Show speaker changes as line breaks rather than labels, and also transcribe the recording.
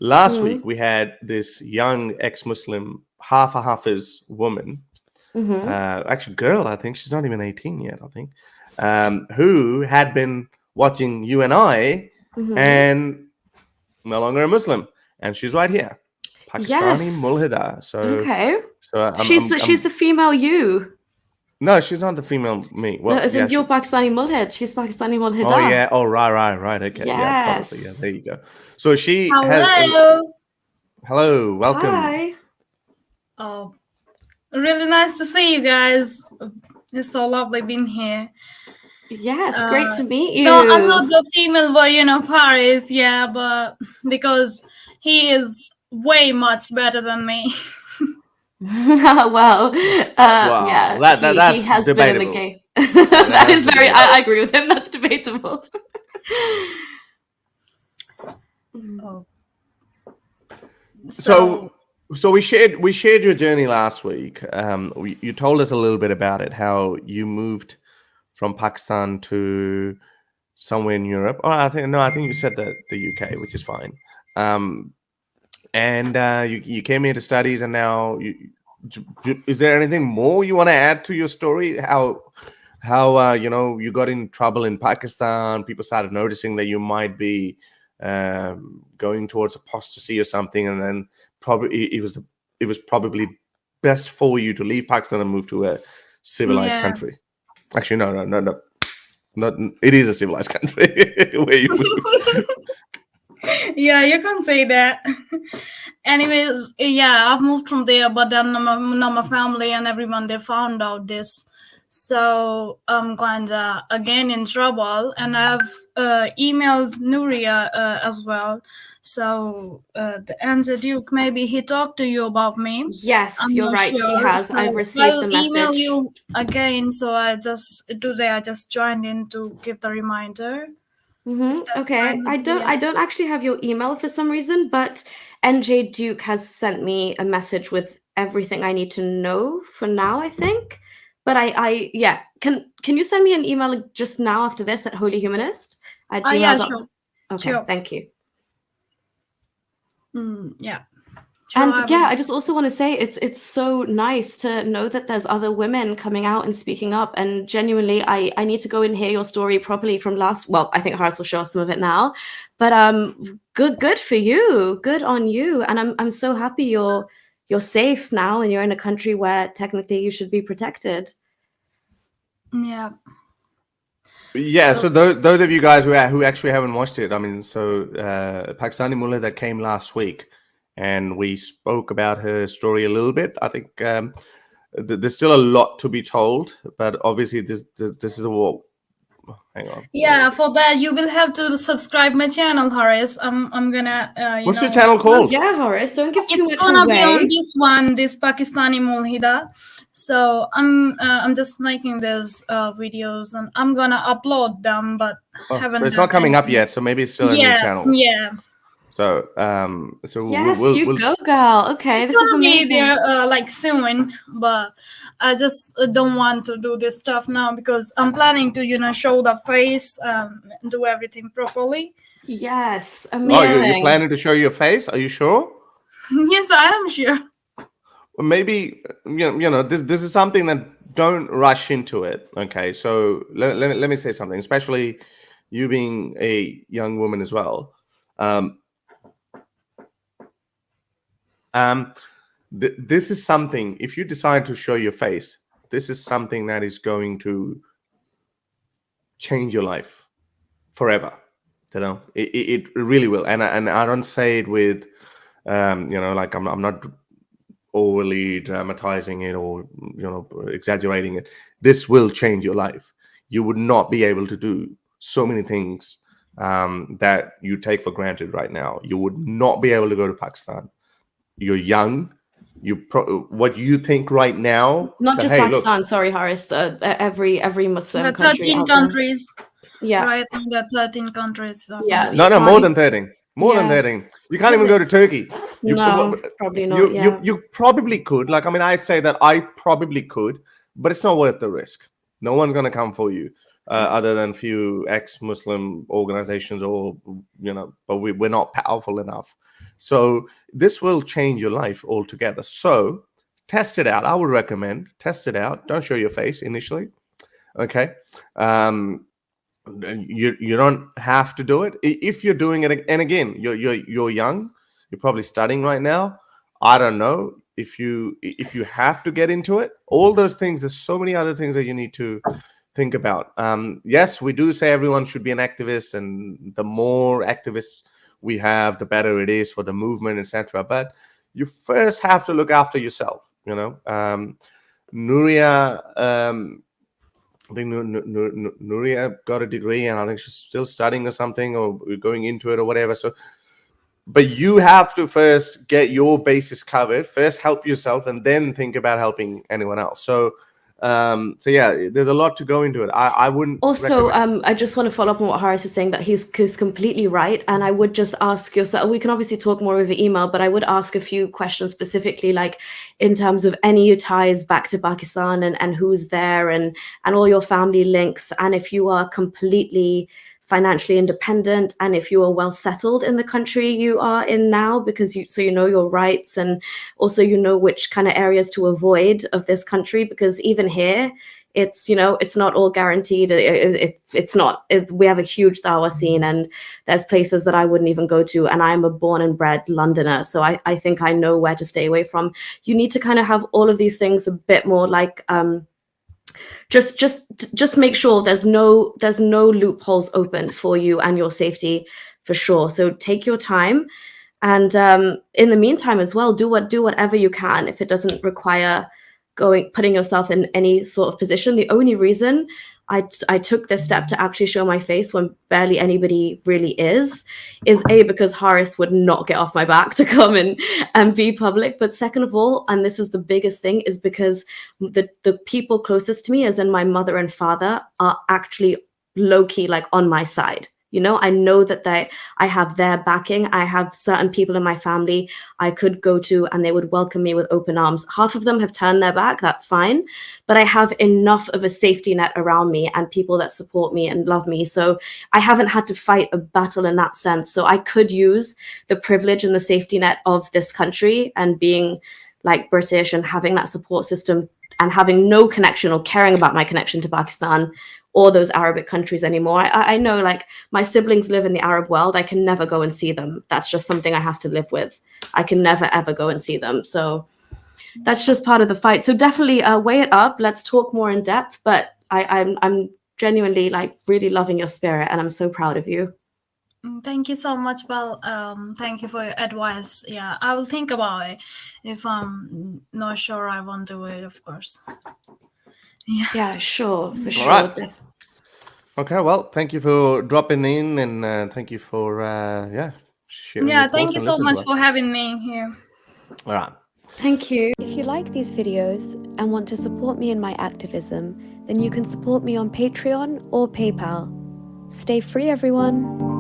last week we had this young ex-Muslim, half a Hafiz woman, actually girl, I think she's not even 18 yet, I think, who had been watching you and I and no longer a Muslim, and she's right here, Pakistani mulhida. So
she's the female you.
No, she's not the female me.
Well, no, isn't you're Pakistani mulhid? She's Pakistani mulhida.
Oh yeah. Oh right. Okay.
Yes.
Yeah, probably. Yeah, there you go. So she Hello. Welcome.
Hi.
Oh, really nice to see you guys. It's so lovely being here.
Yeah, it's great to meet you.
No, I'm not the female version of Haris, but because he is way much better than me.
Wow. Yeah,
that's
he has
debatable.
Been in the game. That is very. I agree with him. That's debatable.
Oh.
So we shared your journey last week. You told us a little bit about it. How you moved from Pakistan to somewhere in Europe. Oh, I think you said that the UK, which is fine. And you came here to studies, and now is there anything more you want to add to your story? How you got in trouble in Pakistan? People started noticing that you might be going towards apostasy or something, and then probably it was probably best for you to leave Pakistan and move to a civilized country. Actually, no. Not, it is a civilized country where you move.
Yeah, you can say that. Anyways, I've moved from there, but then my family and everyone, they found out this. So I'm kind of again in trouble, and I've emailed Nuria as well. So the Anza Duke, maybe he talked to you about me.
Yes, you're right. Sure. He has. So I've received the message.
I'll email you again. So I just joined in to give the reminder.
Okay, I don't actually have your email for some reason, but NJ Duke has sent me a message with everything I need to know for now, I think. But can you send me an email just now after this at holyhumanist@gmail.com?
Yeah, sure.
Okay, sure. Thank you.
Yeah.
Sure, and I just also want to say it's so nice to know that there's other women coming out and speaking up. And genuinely, I need to go and hear your story properly from last. Well, I think Haris will show us some of it now. But good for you, good on you. And I'm so happy you're safe now and you're in a country where technically you should be protected.
Yeah.
Yeah, so those of you guys who actually haven't watched it, I mean, so Pakistani Mullah that came last week, and we spoke about her story a little bit. I think there's still a lot to be told, but obviously this is a war. Hang on.
Yeah, for that you will have to subscribe my channel, Haris. I'm gonna.
What's your channel called?
Yeah, Haris, don't give too much away.
It's gonna be on this one, this Pakistani Mulhida. So I'm just making those videos, and I'm gonna upload them, but haven't.
So it's not coming up yet. So maybe it's still a new channel.
Yeah.
So
yes, we'll go, girl. Okay, this is amazing.
There, like soon, but I just don't want to do this stuff now because I'm planning to, show the face, do everything properly.
Yes, amazing.
Oh, you're planning to show your face? Are you sure?
Yes, I am sure.
Well, maybe this is something that don't rush into it. Okay, so let me say something, especially you being a young woman as well. This is something, if you decide to show your face, this is something that is going to change your life forever. It really will. And I don't say it with, like I'm not overly dramatizing it or, exaggerating it. This will change your life. You would not be able to do so many things that you take for granted right now. You would not be able to go to Pakistan. You're young. What you think right now?
Not just Pakistan. Sorry, Haris. Every Muslim
the
country.
13 countries.
Yeah.
Right. The 13 countries.
Yeah.
No, more than 13. More than 13. You can't even go to Turkey.
No, probably not.
You probably could. Like, I mean, I say that I probably could, but it's not worth the risk. No one's going to come for you. Other than few ex-Muslim organizations, or but we're not powerful enough So this will change your life altogether. So test it out. I would recommend test it out. Don't show your face initially. Okay. You don't have to do it if you're doing it. And again, you're young. You're probably studying right now. I don't know if you have to get into it. All those things. There's so many other things that you need to think about. Yes, we do say everyone should be an activist, and the more activists we have, the better it is for the movement, etc. But you first have to look after yourself. You know, Nuria. I think Nuria got a degree, and I think she's still studying or something, or going into it or whatever. So, but you have to first get your bases covered. First, help yourself, and then think about helping anyone else. So yeah, there's a lot to go into it. I wouldn't
also I just want to follow up on what Haris is saying, that he's completely right. And I would just ask yourself, we can obviously talk more over email, but I would ask a few questions specifically, like in terms of any ties back to Pakistan, and who's there, and all your family links, and if you are completely financially independent, and if you are well settled in the country you are in now, because you know your rights, and also you know which kind of areas to avoid of this country, because even here it's, you know, it's not all guaranteed. It's not. We have a huge dawah scene, and there's places that I wouldn't even go to, and I'm a born and bred Londoner, so I think I know where to stay away from. You need to kind of have all of these things a bit more like just make sure there's no loopholes open for you and your safety, for sure. So take your time, and in the meantime as well, do whatever you can if it doesn't require putting yourself in any sort of position. The only reason I took this step to actually show my face when barely anybody really is because Haris would not get off my back to come and be public. But second of all, and this is the biggest thing, is because the people closest to me, as in my mother and father, are actually low-key like on my side. You know, I know that I have their backing. I have certain people in my family I could go to, and they would welcome me with open arms. Half of them have turned their back, that's fine. But I have enough of a safety net around me and people that support me and love me. So I haven't had to fight a battle in that sense. So I could use the privilege and the safety net of this country, and being like British and having that support system, and having no connection or caring about my connection to Pakistan or those Arabic countries anymore. I know, like, my siblings live in the Arab world. I can never go and see them. That's just something I have to live with. I can never, ever go and see them. So that's just part of the fight. So definitely weigh it up. Let's talk more in depth. But I'm genuinely, like, really loving your spirit, and I'm so proud of you.
Thank you so much, Belle. Thank you for your advice. Yeah, I will think about it. If I'm not sure I want to do it, of course.
Yeah, sure, for sure.
All right. Okay, well, thank you for dropping in, and thank you for sharing.
Yeah, thank you so much for having me here.
All right.
Thank you. If you like these videos and want to support me in my activism, then you can support me on Patreon or PayPal. Stay free, everyone.